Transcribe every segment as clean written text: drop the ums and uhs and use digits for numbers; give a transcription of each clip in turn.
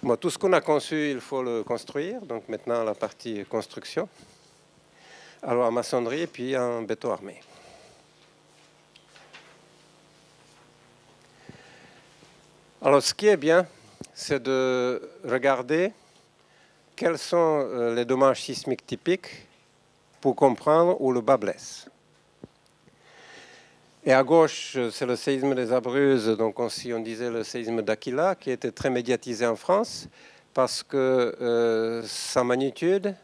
Bon, tout ce qu'on a conçu, il faut le construire. Donc maintenant, la partie construction. Alors en maçonnerie et puis en béton armé. Alors ce qui est bien, c'est de regarder quels sont les dommages sismiques typiques pour comprendre où le bas blesse. Et à gauche, c'est le séisme des Abruzzes, donc aussi on disait le séisme d'Aquila, qui était très médiatisé en France parce que sa magnitude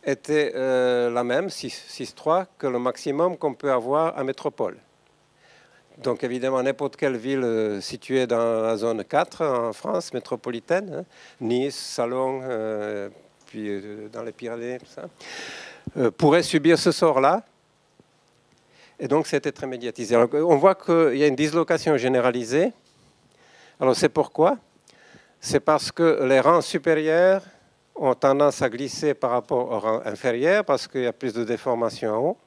était la même, 6,3, que le maximum qu'on peut avoir à métropole. Donc évidemment, n'importe quelle ville située dans la zone 4 en France métropolitaine, hein, Nice, Salon, puis dans les Pyrénées, tout ça, pourrait subir ce sort-là. Et donc, c'était très médiatisé. Alors, on voit qu'il y a une dislocation généralisée. Alors, c'est pourquoi? C'est parce que les rangs supérieurs ont tendance à glisser par rapport aux rangs inférieurs, parce qu'il y a plus de déformation en haut.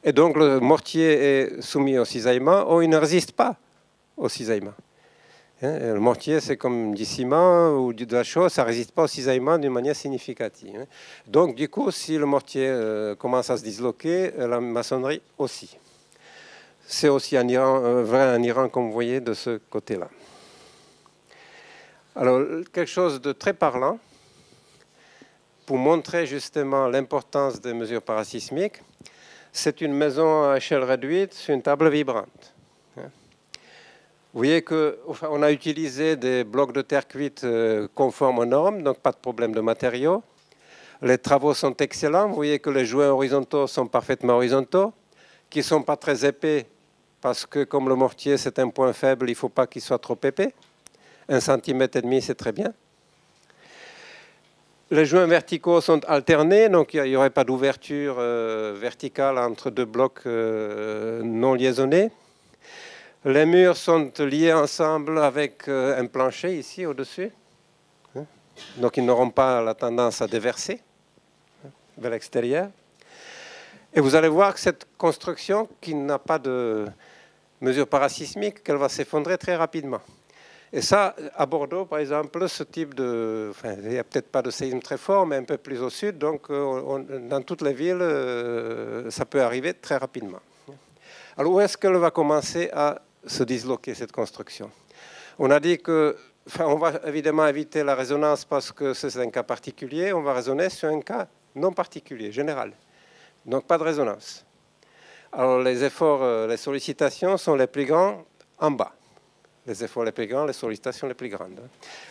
Et donc, le mortier est soumis au cisaillement, ou il ne résiste pas au cisaillement. Le mortier, c'est comme du ciment ou de la chaux, ça ne résiste pas au cisaillement d'une manière significative. Donc, du coup, si le mortier commence à se disloquer, la maçonnerie aussi. C'est aussi en Iran, vrai en Iran, comme vous voyez, de ce côté-là. Alors, quelque chose de très parlant, pour montrer justement l'importance des mesures parasismiques, c'est une maison à échelle réduite sur une table vibrante. Vous voyez qu'on a utilisé des blocs de terre cuite conformes aux normes, donc pas de problème de matériaux. Les travaux sont excellents. Vous voyez que les joints horizontaux sont parfaitement horizontaux, qui ne sont pas très épais, parce que comme le mortier, c'est un point faible, il ne faut pas qu'il soit trop épais. 1,5 cm, c'est très bien. Les joints verticaux sont alternés, donc il n'y aurait pas d'ouverture verticale entre deux blocs non liaisonnés. Les murs sont liés ensemble avec un plancher ici au-dessus. Donc ils n'auront pas la tendance à déverser vers l'extérieur. Et vous allez voir que cette construction, qui n'a pas de mesure parasismique, qu'elle va s'effondrer très rapidement. Et ça, à Bordeaux, par exemple, ce type de... Enfin, il n'y a peut-être pas de séisme très fort, mais un peu plus au sud. Donc, dans toutes les villes, ça peut arriver très rapidement. Alors, où est-ce qu'elle va commencer à se disloquer, cette construction? On a dit que... Enfin, on va évidemment éviter la résonance parce que c'est un cas particulier. On va raisonner sur un cas non particulier, général. Donc, pas de résonance. Alors, les efforts, les sollicitations sont les plus grands en bas. Les efforts les plus grands, les sollicitations les plus grandes.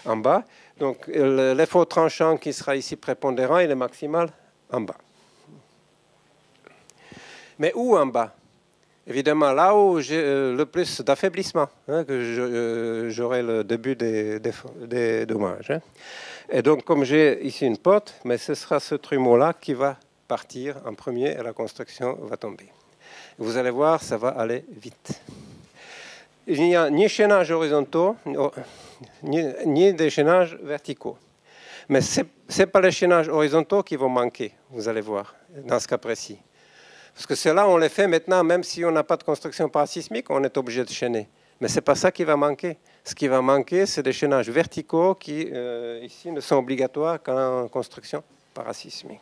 En bas, donc l'effort tranchant qui sera ici prépondérant, il est maximal en bas. Mais où en bas? Évidemment, là où j'ai le plus d'affaiblissement, que j'aurai le début des dommages. Et donc, comme j'ai ici une porte, mais ce sera ce trumeau-là qui va partir en premier et la construction va tomber. Vous allez voir, ça va aller vite. Il n'y a ni chaînage horizontaux, ni des chaînages verticaux. Mais ce n'est pas les chaînages horizontaux qui vont manquer, vous allez voir, dans ce cas précis. Parce que ceux-là, on les fait maintenant, même si on n'a pas de construction parasismique, on est obligé de chaîner. Mais ce n'est pas ça qui va manquer. Ce qui va manquer, c'est des chaînages verticaux qui, ici, ne sont obligatoires qu'en construction parasismique.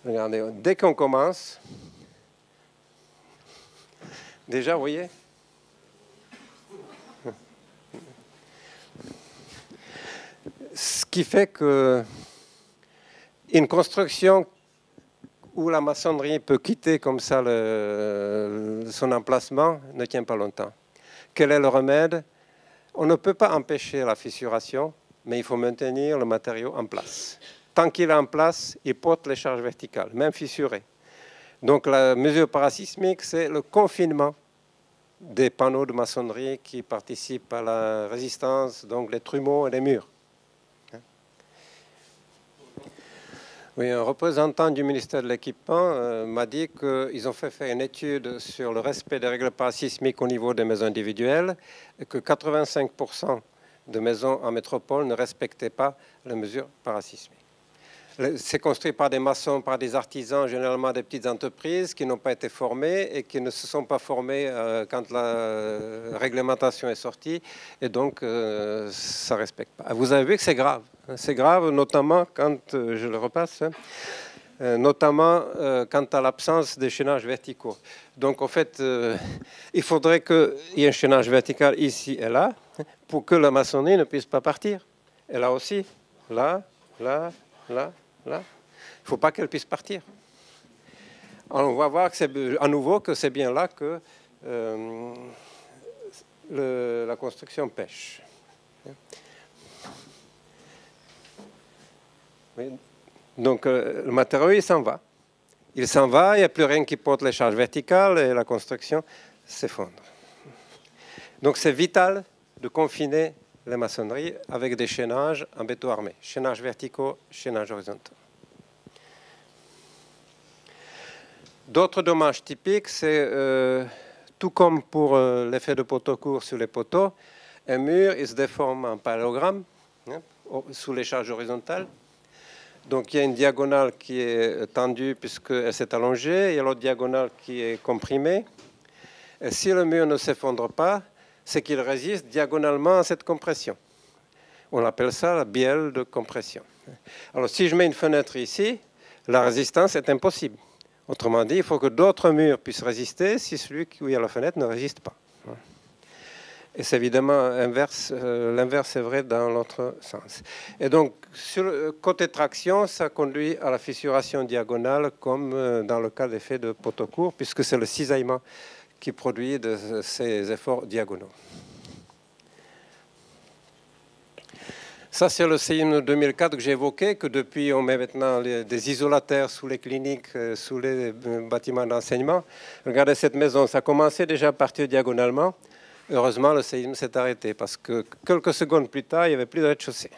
Regardez, dès qu'on commence, déjà, vous voyez, ce qui fait que une construction où la maçonnerie peut quitter comme ça son emplacement ne tient pas longtemps. Quel est le remède? On ne peut pas empêcher la fissuration, mais il faut maintenir le matériau en place. Tant qu'il est en place, il porte les charges verticales, même fissurées. Donc la mesure parasismique, c'est le confinement des panneaux de maçonnerie qui participent à la résistance, donc les trumeaux et les murs. Oui, un représentant du ministère de l'Équipement m'a dit qu'ils ont fait faire une étude sur le respect des règles parasismiques au niveau des maisons individuelles et que 85% de maisons en métropole ne respectaient pas les mesures parasismiques. C'est construit par des maçons, par des artisans, généralement des petites entreprises qui n'ont pas été formés et qui ne se sont pas formés quand la réglementation est sortie. Et donc, ça ne respecte pas. Vous avez vu que c'est grave. C'est grave, notamment quand, je le repasse, notamment quant à l'absence des chaînages verticaux. Donc, en fait, il faudrait qu'il y ait un chaînage vertical ici et là pour que la maçonnerie ne puisse pas partir. Et là aussi, là, là, là. Là. Il ne faut pas qu'elle puisse partir. Alors, on va voir que à nouveau que c'est bien là que la construction pêche. Oui. Donc le matériau, il s'en va. Il s'en va, il n'y a plus rien qui porte les charges verticales et la construction s'effondre. Donc c'est vital de confiner les maçonneries avec des chaînages en béton armé. Chaînages verticaux, chaînages horizontaux. D'autres dommages typiques, c'est tout comme pour l'effet de poteau court sur les poteaux, un mur il se déforme en parallélogramme sous les charges horizontales. Donc il y a une diagonale qui est tendue puisqu'elle s'est allongée, il y a l'autre diagonale qui est comprimée. Et si le mur ne s'effondre pas, c'est qu'il résiste diagonalement à cette compression. On appelle ça la bielle de compression. Alors si je mets une fenêtre ici, la résistance est impossible. Autrement dit, il faut que d'autres murs puissent résister si celui où il y a la fenêtre ne résiste pas. Et c'est évidemment l'inverse est vrai dans l'autre sens. Et donc, sur le côté traction, ça conduit à la fissuration diagonale comme dans le cas d'effet de poteau court, puisque c'est le cisaillement qui produit de ces efforts diagonaux. Ça, c'est le séisme 2004 que j'ai évoqué, que depuis, on met maintenant des isolateurs sous les cliniques, sous les bâtiments d'enseignement. Regardez cette maison, ça commençait déjà à partir diagonalement. Heureusement, le séisme s'est arrêté, parce que quelques secondes plus tard, il n'y avait plus de rez-de-chaussée,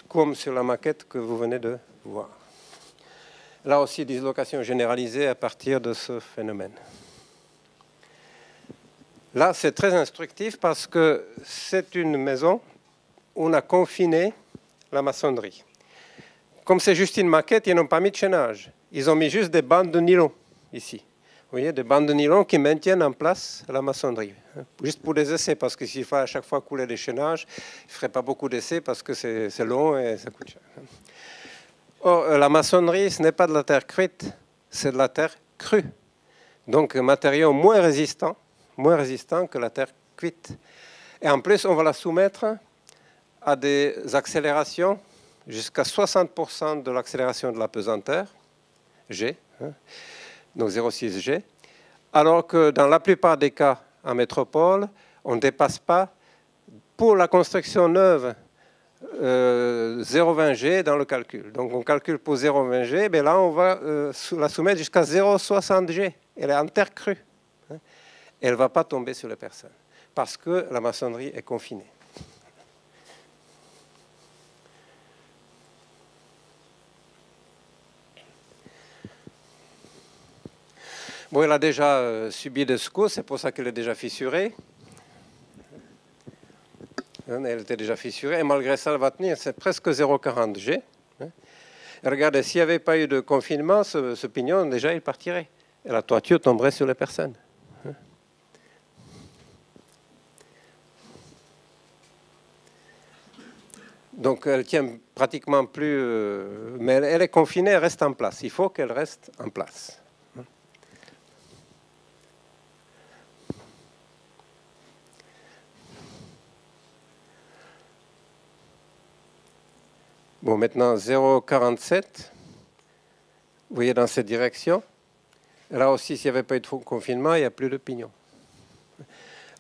comme sur la maquette que vous venez de voir. Là aussi, dislocation généralisée à partir de ce phénomène. Là, c'est très instructif parce que c'est une maison où on a confiné la maçonnerie. Comme c'est juste une maquette, ils n'ont pas mis de chaînage. Ils ont mis juste des bandes de nylon ici. Vous voyez, des bandes de nylon qui maintiennent en place la maçonnerie. Juste pour des essais, parce que s'il faut à chaque fois couler des chaînages, il ne ferait pas beaucoup d'essais parce que c'est long et ça coûte cher. Or, la maçonnerie, ce n'est pas de la terre cuite, c'est de la terre crue. Donc, un matériau moins résistant que la terre cuite. Et en plus, on va la soumettre à des accélérations jusqu'à 60% de l'accélération de la pesanteur, G, donc 0,6 G, alors que dans la plupart des cas en métropole, on ne dépasse pas, pour la construction neuve, 0,20 G dans le calcul. Donc on calcule pour 0,20 G, mais là on va la soumettre jusqu'à 0,60 G. Elle est en terre crue. Elle ne va pas tomber sur les personnes, parce que la maçonnerie est confinée. Bon, elle a déjà subi des secousses, c'est pour ça qu'elle est déjà fissurée. Elle était déjà fissurée, et malgré ça, elle va tenir, c'est presque 0,40 G. Et regardez, s'il n'y avait pas eu de confinement, ce pignon, déjà, il partirait. Et la toiture tomberait sur les personnes. Donc, elle tient pratiquement plus... mais elle est confinée, elle reste en place. Il faut qu'elle reste en place. Bon, maintenant 0,47. Vous voyez dans cette direction. Là aussi, s'il n'y avait pas eu de confinement, il n'y a plus de pignon.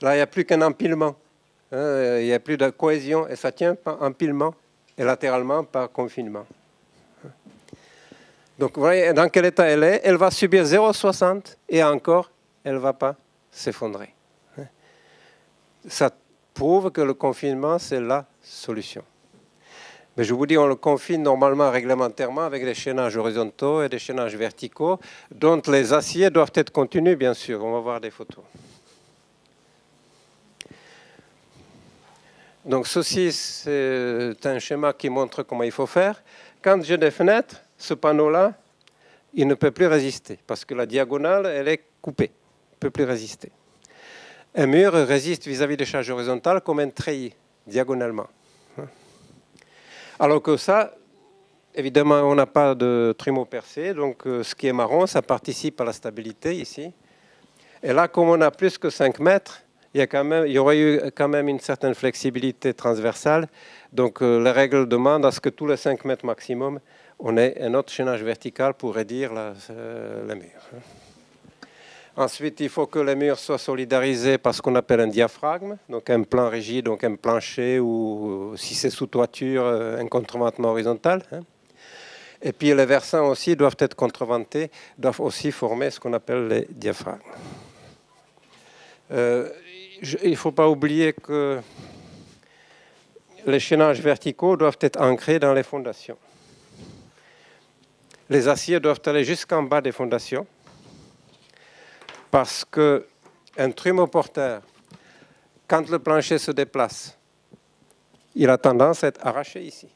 Là, il n'y a plus qu'un empilement. Il n'y a plus de cohésion et ça tient par empilement et latéralement par confinement. Donc, vous voyez dans quel état elle est. Elle va subir 0,60 et encore, elle ne va pas s'effondrer. Ça prouve que le confinement, c'est la solution. Mais je vous dis, on le confine normalement réglementairement avec des chaînages horizontaux et des chaînages verticaux, dont les aciers doivent être contenus, bien sûr. On va voir des photos. Donc ceci, c'est un schéma qui montre comment il faut faire. quand j'ai des fenêtres, ce panneau-là, il ne peut plus résister parce que la diagonale, elle est coupée. Il ne peut plus résister. Un mur résiste vis-à-vis des charges horizontales comme un treillis, diagonalement. Alors que ça, évidemment, on n'a pas de trumeau percé, donc ce qui est marron, ça participe à la stabilité ici. Et là, comme on a plus que 5 mètres, il y aurait eu quand même une certaine flexibilité transversale. Donc les règles demandent à ce que tous les 5 mètres maximum, on ait un autre chaînage vertical pour réduire les murs. Ensuite, il faut que les murs soient solidarisés par ce qu'on appelle un diaphragme, donc un plan rigide, donc un plancher, ou si c'est sous toiture, un contreventement horizontal. Et puis les versants aussi doivent être contreventés, doivent aussi former ce qu'on appelle les diaphragmes. Il ne faut pas oublier que les chaînages verticaux doivent être ancrés dans les fondations. Les aciers doivent aller jusqu'en bas des fondations parce qu'un trumeau-porteur, quand le plancher se déplace, il a tendance à être arraché ici.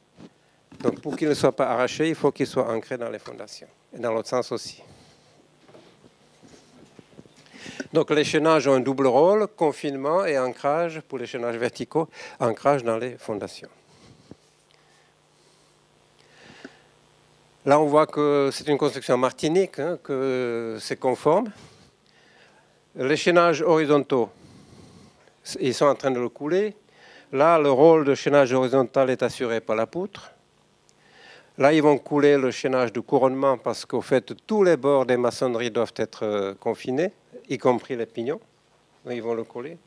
Donc pour qu'il ne soit pas arraché, il faut qu'il soit ancré dans les fondations. Et dans l'autre sens aussi. Donc les chaînages ont un double rôle, confinement et ancrage pour les chaînages verticaux, ancrage dans les fondations. Là, on voit que c'est une construction martinique, que c'est conforme. Les chaînages horizontaux, ils sont en train de le couler. Là, le rôle de chaînage horizontal est assuré par la poutre. Là, ils vont couler le chaînage de couronnement parce qu'au fait, tous les bords des maçonneries doivent être confinés, y compris les pignons. Ils vont le couler.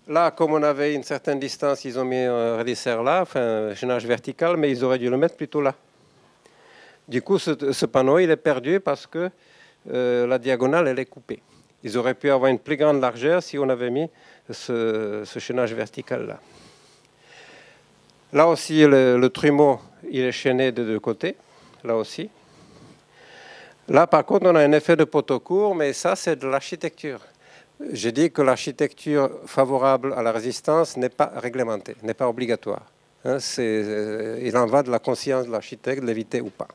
Là, comme on avait une certaine distance, ils ont mis un rélisseur là, enfin un chaînage vertical, mais ils auraient dû le mettre plutôt là. Du coup, ce panneau, il est perdu parce que la diagonale, elle est coupée. Ils auraient pu avoir une plus grande largeur si on avait mis ce chaînage vertical-là. Là aussi, le trumeau, il est chaîné de deux côtés, là aussi. Là, par contre, on a un effet de poteau court, mais ça, c'est de l'architecture. J'ai dit que l'architecture favorable à la résistance n'est pas réglementée, n'est pas obligatoire. Il en va de la conscience de l'architecte de l'éviter ou pas.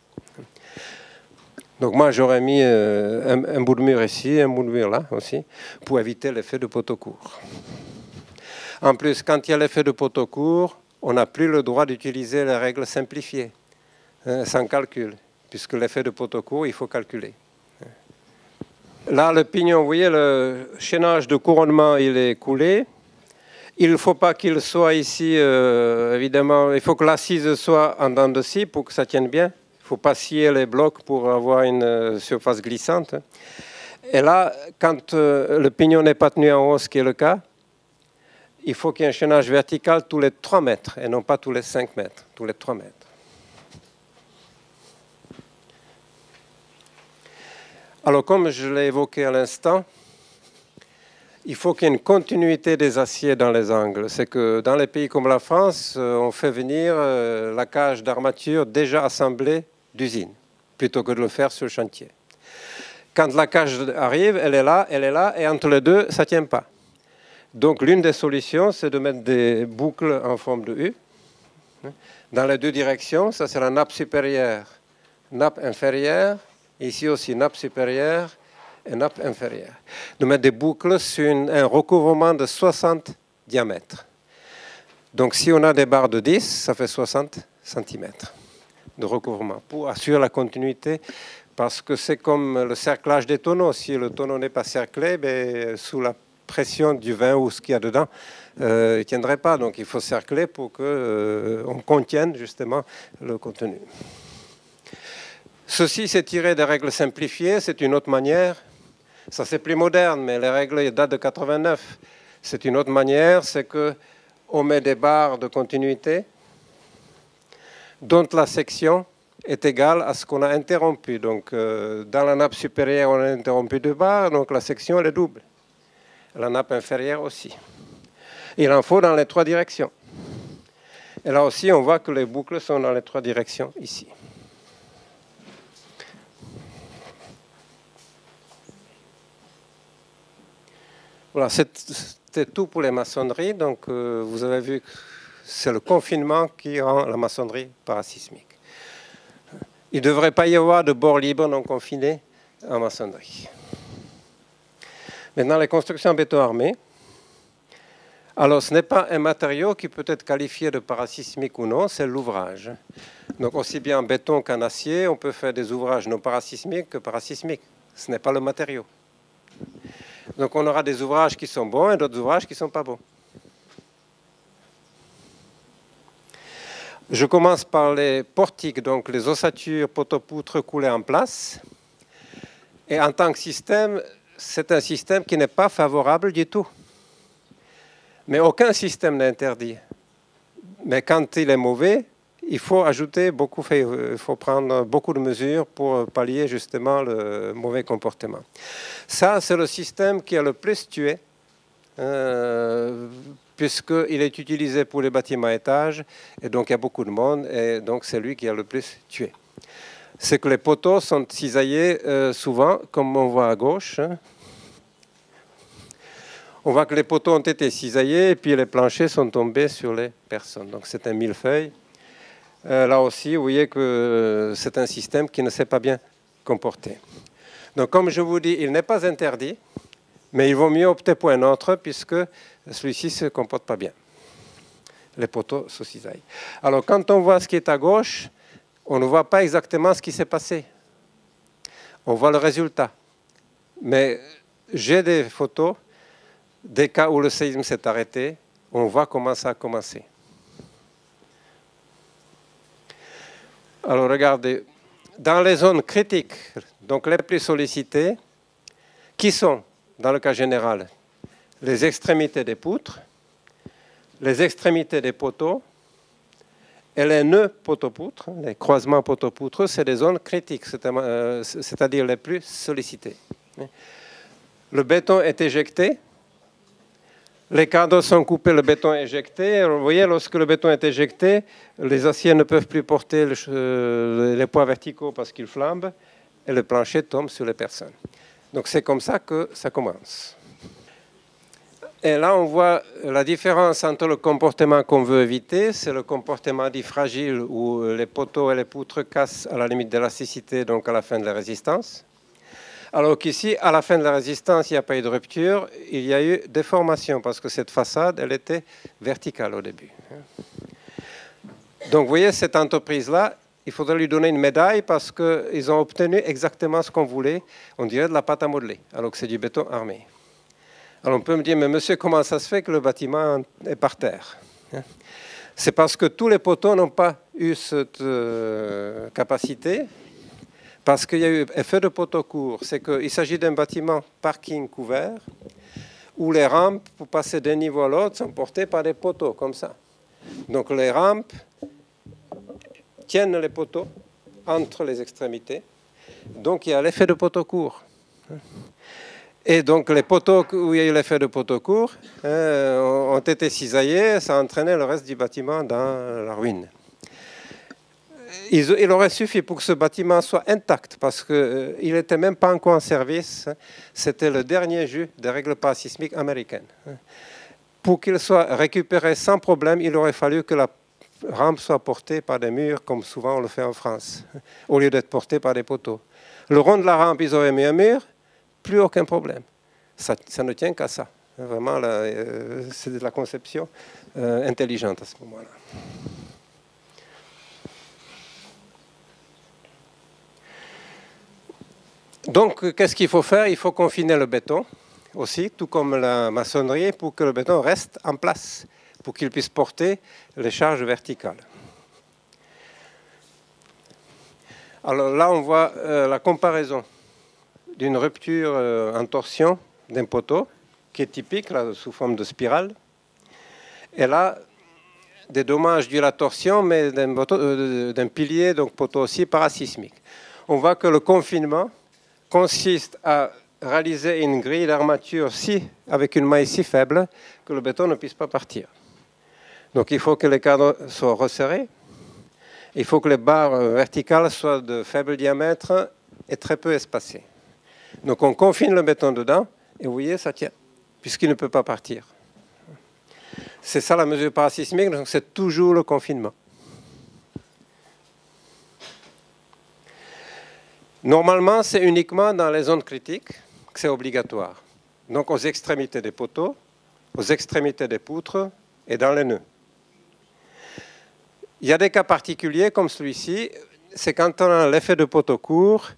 Donc moi, j'aurais mis un bout de mur ici, un bout de mur là aussi, pour éviter l'effet de poteau court. En plus, quand il y a l'effet de poteau court, on n'a plus le droit d'utiliser les règles simplifiées, sans calcul, puisque l'effet de poteau court, il faut calculer. Là, le pignon, vous voyez, le chaînage de couronnement, il est coulé. Il ne faut pas qu'il soit ici, évidemment, il faut que l'assise soit en dents de scie pour que ça tienne bien. Il ne faut pas scier les blocs pour avoir une surface glissante. Et là, quand le pignon n'est pas tenu en haut, ce qui est le cas, il faut qu'il y ait un chaînage vertical tous les 3 mètres et non pas tous les 5 mètres, tous les 3 mètres. Alors, comme je l'ai évoqué à l'instant, il faut qu'il y ait une continuité des aciers dans les angles. C'est que dans les pays comme la France, on fait venir la cage d'armature déjà assemblée d'usine, plutôt que de le faire sur le chantier. Quand la cage arrive, elle est là, et entre les deux, ça ne tient pas. Donc l'une des solutions, c'est de mettre des boucles en forme de U dans les deux directions. Ça, c'est la nappe supérieure, nappe inférieure. Ici aussi, nappe supérieure et nappe inférieure. De mettre des boucles sur un recouvrement de 60 diamètres. Donc si on a des barres de 10, ça fait 60 cm de recouvrement pour assurer la continuité. Parce que c'est comme le cerclage des tonneaux. Si le tonneau n'est pas cerclé, ben, sous la pression du vin ou ce qu'il y a dedans, il ne tiendrait pas. Donc il faut cercler pour qu'on contienne justement le contenu. Ceci, c'est tiré des règles simplifiées. C'est une autre manière. Ça, c'est plus moderne, mais les règles datent de 89. C'est une autre manière. C'est qu'on met des barres de continuité dont la section est égale à ce qu'on a interrompu. Donc, dans la nappe supérieure, on a interrompu 2 barres, donc la section, elle est double. La nappe inférieure aussi. Il en faut dans les 3 directions. Et là aussi, on voit que les boucles sont dans les 3 directions ici. Voilà, c'était tout pour les maçonneries. Donc, vous avez vu c'est le confinement qui rend la maçonnerie parasismique. Il ne devrait pas y avoir de bord libre non confiné en maçonnerie. Maintenant, les constructions en béton armé. Alors, ce n'est pas un matériau qui peut être qualifié de parasismique ou non, c'est l'ouvrage. Donc, aussi bien en béton qu'en acier, on peut faire des ouvrages non parasismiques que parasismiques. Ce n'est pas le matériau. Donc, on aura des ouvrages qui sont bons et d'autres ouvrages qui ne sont pas bons. Je commence par les portiques, donc les ossatures, poteaux-poutres coulées en place. Et en tant que système, c'est un système qui n'est pas favorable du tout. Mais aucun système n'est interdit. Mais quand il est mauvais, il faut ajouter beaucoup, il faut prendre beaucoup de mesures pour pallier justement le mauvais comportement. Ça, c'est le système qui a le plus tué, puisqu'il est utilisé pour les bâtiments à étages, et donc il y a beaucoup de monde, et donc c'est lui qui a le plus tué. C'est que les poteaux sont cisaillés souvent, comme on voit à gauche. On voit que les poteaux ont été cisaillés et puis les planchers sont tombés sur les personnes. Donc c'est un millefeuille. Là aussi, vous voyez que c'est un système qui ne s'est pas bien comporté. Donc comme je vous dis, il n'est pas interdit, mais il vaut mieux opter pour un autre puisque celui-ci ne se comporte pas bien. Les poteaux se cisaillent. Alors quand on voit ce qui est à gauche, on ne voit pas exactement ce qui s'est passé. On voit le résultat. Mais j'ai des photos des cas où le séisme s'est arrêté, on voit comment ça a commencé. Alors regardez, dans les zones critiques, donc les plus sollicitées, qui sont, dans le cas général, les extrémités des poutres, les extrémités des poteaux et les nœuds poteaux-poutres, les croisements poteaux-poutres, c'est des zones critiques, c'est-à-dire les plus sollicitées. Le béton est éjecté. Les cadres sont coupés, le béton est éjecté. Alors, vous voyez, lorsque le béton est éjecté, les aciers ne peuvent plus porter les poids verticaux parce qu'ils flambent et le plancher tombe sur les personnes. Donc c'est comme ça que ça commence. Et là, on voit la différence entre le comportement qu'on veut éviter, c'est le comportement dit fragile où les poteaux et les poutres cassent à la limite d'élasticité, donc à la fin de la résistance. Alors qu'ici, à la fin de la résistance, il n'y a pas eu de rupture, il y a eu déformation parce que cette façade, elle était verticale au début. Donc vous voyez, cette entreprise-là, il faudrait lui donner une médaille parce qu'ils ont obtenu exactement ce qu'on voulait. On dirait de la pâte à modeler, alors que c'est du béton armé. Alors on peut me dire, mais monsieur, comment ça se fait que le bâtiment est par terre? C'est parce que tous les poteaux n'ont pas eu cette capacité. Parce qu'il y a eu effet de poteau court, c'est qu'il s'agit d'un bâtiment parking couvert où les rampes pour passer d'un niveau à l'autre sont portées par des poteaux comme ça. Donc les rampes tiennent les poteaux entre les extrémités. Donc il y a l'effet de poteau court. Et donc les poteaux où il y a eu l'effet de poteau court ont été cisaillés, ça a entraîné le reste du bâtiment dans la ruine. Il aurait suffi pour que ce bâtiment soit intact, parce qu'il n'était même pas encore en service. C'était le dernier jus des règles parasismiques américaines. Pour qu'il soit récupéré sans problème, il aurait fallu que la rampe soit portée par des murs, comme souvent on le fait en France, au lieu d'être portée par des poteaux. Le rond de la rampe, ils auraient mis un mur, plus aucun problème. Ça ne tient qu'à ça. Vraiment, c'est de la conception intelligente à ce moment-là. Donc, qu'est-ce qu'il faut faire? Il faut confiner le béton aussi, tout comme la maçonnerie, pour que le béton reste en place, pour qu'il puisse porter les charges verticales. Alors là, on voit la comparaison d'une rupture en torsion d'un poteau, qui est typique, là, sous forme de spirale. Et là, des dommages dus à la torsion, mais d'un pilier, donc poteau aussi parasismique. On voit que le confinement consiste à réaliser une grille d'armature avec une maille si faible que le béton ne puisse pas partir. Donc il faut que les cadres soient resserrés, il faut que les barres verticales soient de faible diamètre et très peu espacées. Donc on confine le béton dedans et vous voyez, ça tient, puisqu'il ne peut pas partir. C'est ça la mesure parasismique, donc c'est toujours le confinement. Normalement, c'est uniquement dans les zones critiques que c'est obligatoire. Donc aux extrémités des poteaux, aux extrémités des poutres et dans les nœuds. Il y a des cas particuliers comme celui-ci, c'est quand on a l'effet de poteau court,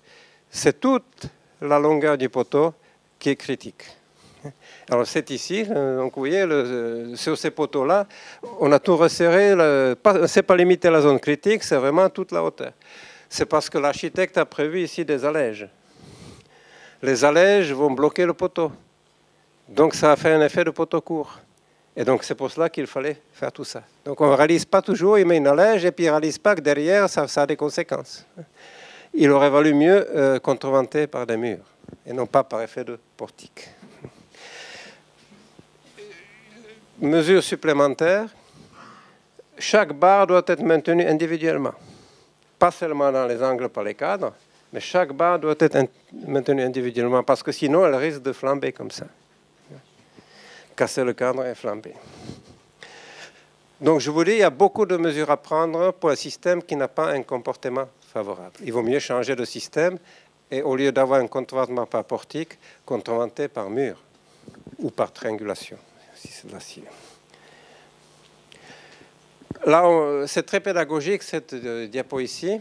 c'est toute la longueur du poteau qui est critique. Alors c'est ici, donc vous voyez, sur ces poteaux-là, on a tout resserré, ce n'est pas limité à la zone critique, c'est vraiment toute la hauteur. C'est parce que l'architecte a prévu ici des allèges. Les allèges vont bloquer le poteau. Donc ça a fait un effet de poteau court. Et donc c'est pour cela qu'il fallait faire tout ça. Donc on ne réalise pas toujours, il met une allège et puis il ne réalise pas que derrière, ça a des conséquences. Il aurait valu mieux contreventer par des murs et non pas par effet de portique. Mesure supplémentaire, chaque barre doit être maintenue individuellement. Pas seulement dans les angles par les cadres, mais chaque barre doit être maintenue individuellement parce que sinon elle risque de flamber comme ça. Casser le cadre et flamber. Donc je vous dis, il y a beaucoup de mesures à prendre pour un système qui n'a pas un comportement favorable. Il vaut mieux changer de système et au lieu d'avoir un contreventement par portique, contreventer par mur ou par triangulation, si c'est de l'acier. Là, c'est très pédagogique cette diapo ici.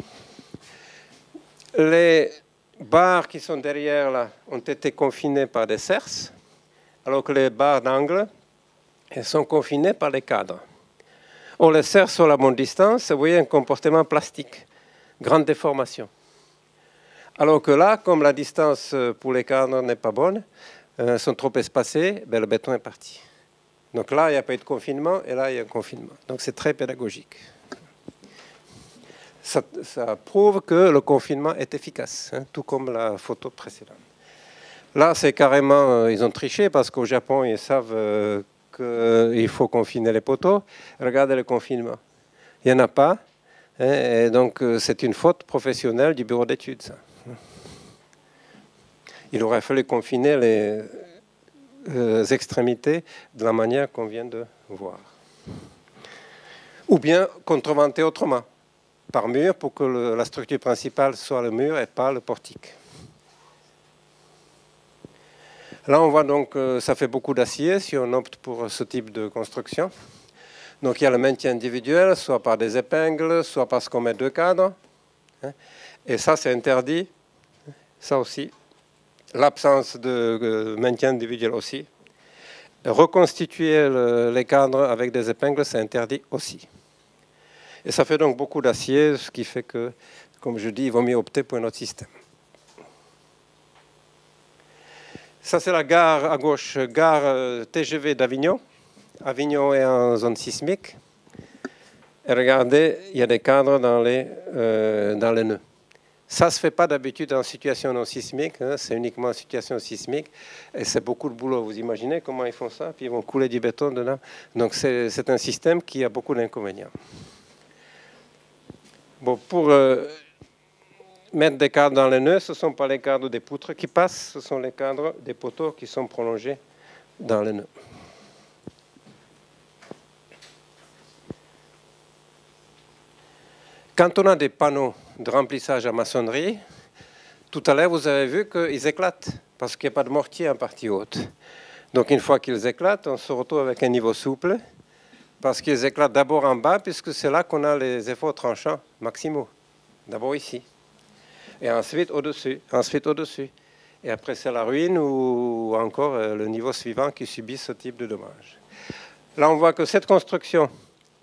Les barres qui sont derrière là ont été confinées par des cerces, alors que les barres d'angle sont confinées par les cadres. Or, les cerces sont à la bonne distance, vous voyez un comportement plastique, grande déformation. Alors que là, comme la distance pour les cadres n'est pas bonne, sont trop espacées, le béton est parti. Donc là, il n'y a pas eu de confinement, et là, il y a un confinement. Donc c'est très pédagogique. Ça prouve que le confinement est efficace, hein, tout comme la photo précédente. Là, c'est carrément, ils ont triché, parce qu'au Japon, ils savent qu'il faut confiner les poteaux. Regardez le confinement. Il n'y en a pas. Hein, et donc, c'est une faute professionnelle du bureau d'études, ça. Il aurait fallu confiner les extrémités de la manière qu'on vient de voir. Ou bien contreventer autrement, par mur, pour que la structure principale soit le mur et pas le portique. Là, on voit donc que ça fait beaucoup d'acier si on opte pour ce type de construction. Donc il y a le maintien individuel, soit par des épingles, soit parce qu'on met deux cadres. Et ça, c'est interdit. Ça aussi. L'absence de maintien individuel aussi. Reconstituer les cadres avec des épingles, c'est interdit aussi. Et ça fait donc beaucoup d'acier, ce qui fait que, comme je dis, il vaut mieux opter pour un autre système. Ça, c'est la gare à gauche, gare TGV d'Avignon. Avignon est en zone sismique. Et regardez, il y a des cadres dans les nœuds. Ça ne se fait pas d'habitude en situation non sismique, hein, c'est uniquement en situation sismique. Et c'est beaucoup de boulot. Vous imaginez comment ils font ça? Puis ils vont couler du béton dedans. Donc c'est un système qui a beaucoup d'inconvénients. Bon, pour mettre des cadres dans les nœuds, ce ne sont pas les cadres des poutres qui passent, ce sont les cadres des poteaux qui sont prolongés dans les nœuds. Quand on a des panneaux de remplissage à maçonnerie, tout à l'heure, vous avez vu qu'ils éclatent, parce qu'il n'y a pas de mortier en partie haute. Donc, une fois qu'ils éclatent, on se retrouve avec un niveau souple, parce qu'ils éclatent d'abord en bas, puisque c'est là qu'on a les efforts tranchants maximaux. D'abord ici. Et ensuite au-dessus, ensuite au-dessus. Et après, c'est la ruine ou encore le niveau suivant qui subit ce type de dommages. Là, on voit que cette construction,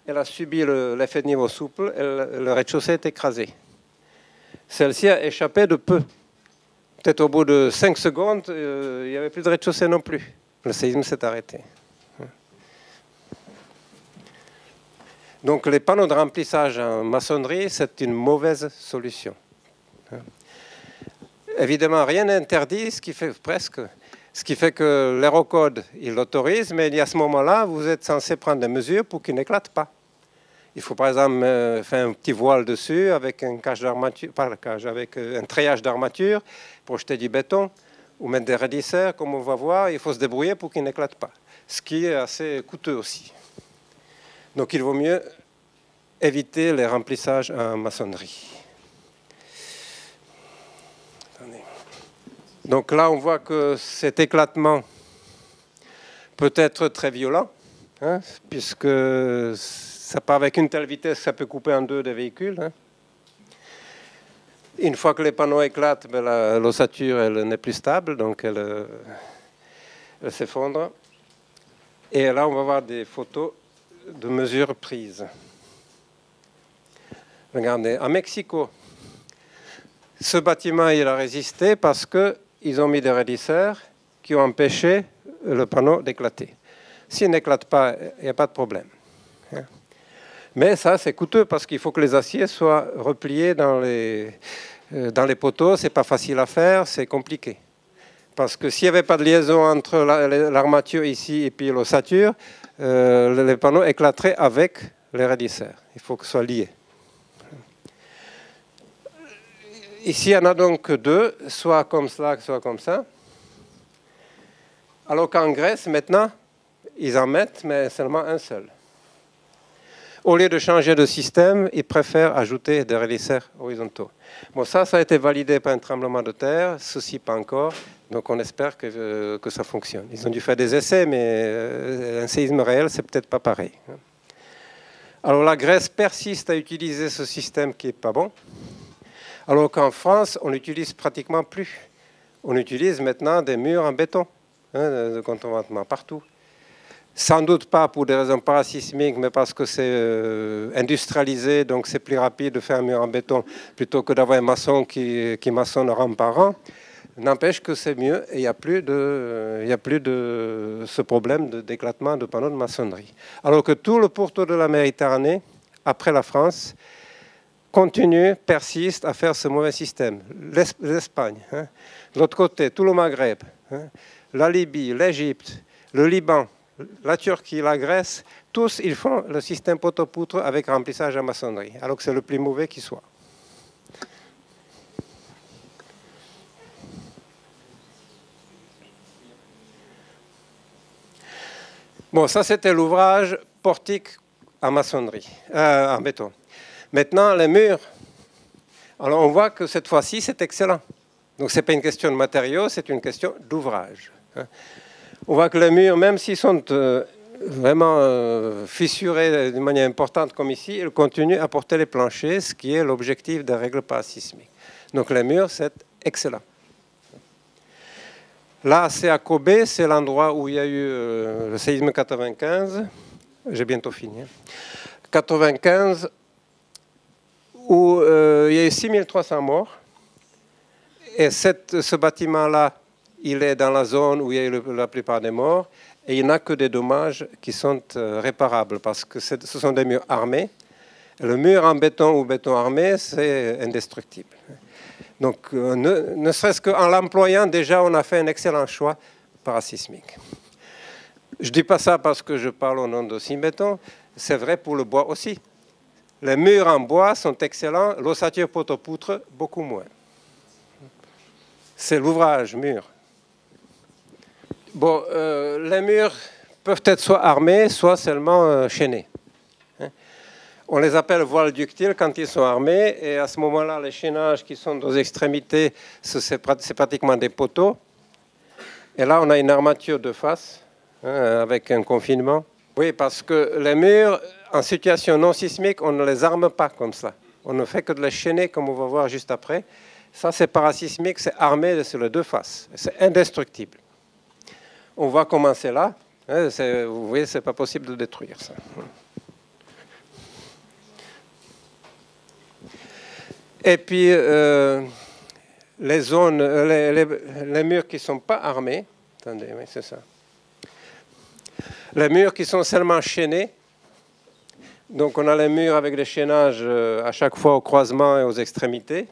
elle a subi l'effet de niveau souple, le rez-de-chaussée est écrasé. Celle-ci a échappé de peu. Peut-être au bout de 5 secondes, il n'y avait plus de rez-de-chaussée non plus. Le séisme s'est arrêté. Donc les panneaux de remplissage en maçonnerie, c'est une mauvaise solution. Évidemment, rien n'est interdit, ce qui fait que l'Aérocode, il l'autorise, mais à ce moment-là, vous êtes censé prendre des mesures pour qu'il n'éclate pas. Il faut par exemple faire un petit voile dessus avec un cage d'armature, pas le cage, avec un treillage d'armature pour jeter du béton ou mettre des raidisseurs, comme on va voir. Il faut se débrouiller pour qu'il n'éclate pas, ce qui est assez coûteux aussi. Donc il vaut mieux éviter les remplissages en maçonnerie. Attendez. Donc là, on voit que cet éclatement peut être très violent, hein, puisque ça part avec une telle vitesse, ça peut couper en deux des véhicules. Hein. Une fois que les panneaux éclatent, ben l'ossature n'est plus stable, donc elle s'effondre. Et là, on va voir des photos de mesures prises. Regardez, à Mexico, ce bâtiment, il a résisté parce qu'ils ont mis des raidisseurs qui ont empêché le panneau d'éclater. S'il n'éclate pas, il n'y a pas de problème. Mais ça, c'est coûteux parce qu'il faut que les aciers soient repliés dans les poteaux. Ce n'est pas facile à faire, c'est compliqué. Parce que s'il n'y avait pas de liaison entre l'armature ici et puis l'ossature, les panneaux éclateraient avec les raidisseurs. Il faut que ce soit lié. Ici, il y en a donc deux, soit comme cela, soit comme ça. Alors qu'en Grèce, maintenant, ils en mettent, mais seulement un seul. Au lieu de changer de système, ils préfèrent ajouter des raidisseurs horizontaux. Bon, ça a été validé par un tremblement de terre, ceci pas encore, donc on espère que ça fonctionne. Ils ont dû faire des essais, mais un séisme réel, c'est peut-être pas pareil. Alors la Grèce persiste à utiliser ce système qui n'est pas bon, alors qu'en France, on n'utilise pratiquement plus. On utilise maintenant des murs en béton, hein, de contreventement partout. Sans doute pas pour des raisons parasismiques, mais parce que c'est industrialisé, donc c'est plus rapide de faire un mur en béton plutôt que d'avoir un maçon qui maçonne rang par rang. N'empêche que c'est mieux et il n'y a plus de ce problème d'éclatement de panneaux de maçonnerie. Alors que tout le pourtour de la Méditerranée, après la France, continue, persiste à faire ce mauvais système. L'Espagne, hein, de l'autre côté, tout le Maghreb, hein, la Libye, l'Égypte, le Liban, la Turquie, la Grèce, tous, ils font le système poteau-poutre avec remplissage en maçonnerie, alors que c'est le plus mauvais qui soit. Bon, ça, c'était l'ouvrage portique en maçonnerie, en béton. Maintenant, les murs. Alors, on voit que cette fois-ci, c'est excellent. Donc, ce n'est pas une question de matériaux, c'est une question d'ouvrage. On voit que les murs, même s'ils sont vraiment fissurés d'une manière importante comme ici, ils continuent à porter les planchers, ce qui est l'objectif des règles parasismiques. Donc les murs, c'est excellent. Là, c'est à Kobe, c'est l'endroit où il y a eu le séisme 95. J'ai bientôt fini. 95, où il y a eu 6300 morts. Et ce bâtiment-là, il est dans la zone où il y a eu la plupart des morts et il n'y a que des dommages qui sont réparables parce que ce sont des murs armés. Le mur en béton ou béton armé, c'est indestructible. Donc, ne serait-ce qu'en l'employant, déjà, on a fait un excellent choix parasismique. Je ne dis pas ça parce que je parle au nom de Cimbéton, c'est vrai pour le bois aussi. Les murs en bois sont excellents, l'ossature poteau-poutre, beaucoup moins. C'est l'ouvrage mur. Bon, les murs peuvent être soit armés, soit seulement chaînés. On les appelle voiles ductiles quand ils sont armés, et à ce moment-là, les chaînages qui sont aux extrémités, c'est pratiquement des poteaux. Et là, on a une armature de face, hein, avec un confinement. Oui, parce que les murs, en situation non sismique, on ne les arme pas comme ça. On ne fait que de les chaîner, comme on va voir juste après. Ça, c'est parasismique, c'est armé sur les deux faces. C'est indestructible. On va commencer là. Vous voyez, ce n'est pas possible de détruire ça. Et puis, les zones, les murs qui ne sont pas armés, attendez, oui, c'est ça. Les murs qui sont seulement chaînés, donc on a les murs avec des chaînages à chaque fois au croisement et aux extrémités.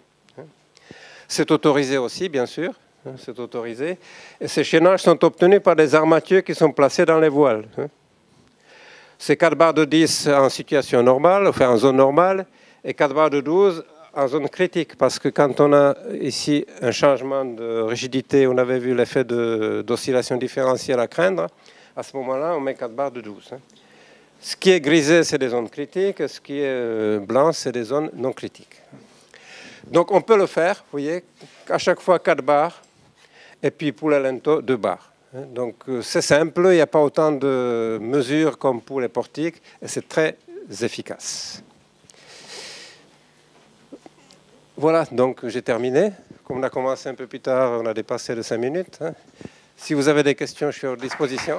C'est autorisé aussi, bien sûr, c'est autorisé. Et ces chaînages sont obtenus par des armatures qui sont placées dans les voiles. C'est 4 barres de 10 en situation normale, enfin en zone normale, et 4 barres de 12 en zone critique, parce que quand on a ici un changement de rigidité, on avait vu l'effet d'oscillation différentielle à craindre, à ce moment-là, on met 4 barres de 12. Ce qui est grisé, c'est des zones critiques. Ce qui est blanc, c'est des zones non critiques. Donc on peut le faire, vous voyez, à chaque fois 4 barres, et puis pour le lento, 2 barres. Donc c'est simple, il n'y a pas autant de mesures comme pour les portiques, et c'est très efficace. Voilà, donc j'ai terminé. Comme on a commencé un peu plus tard, on a dépassé de 5 minutes. Si vous avez des questions, je suis à votre disposition.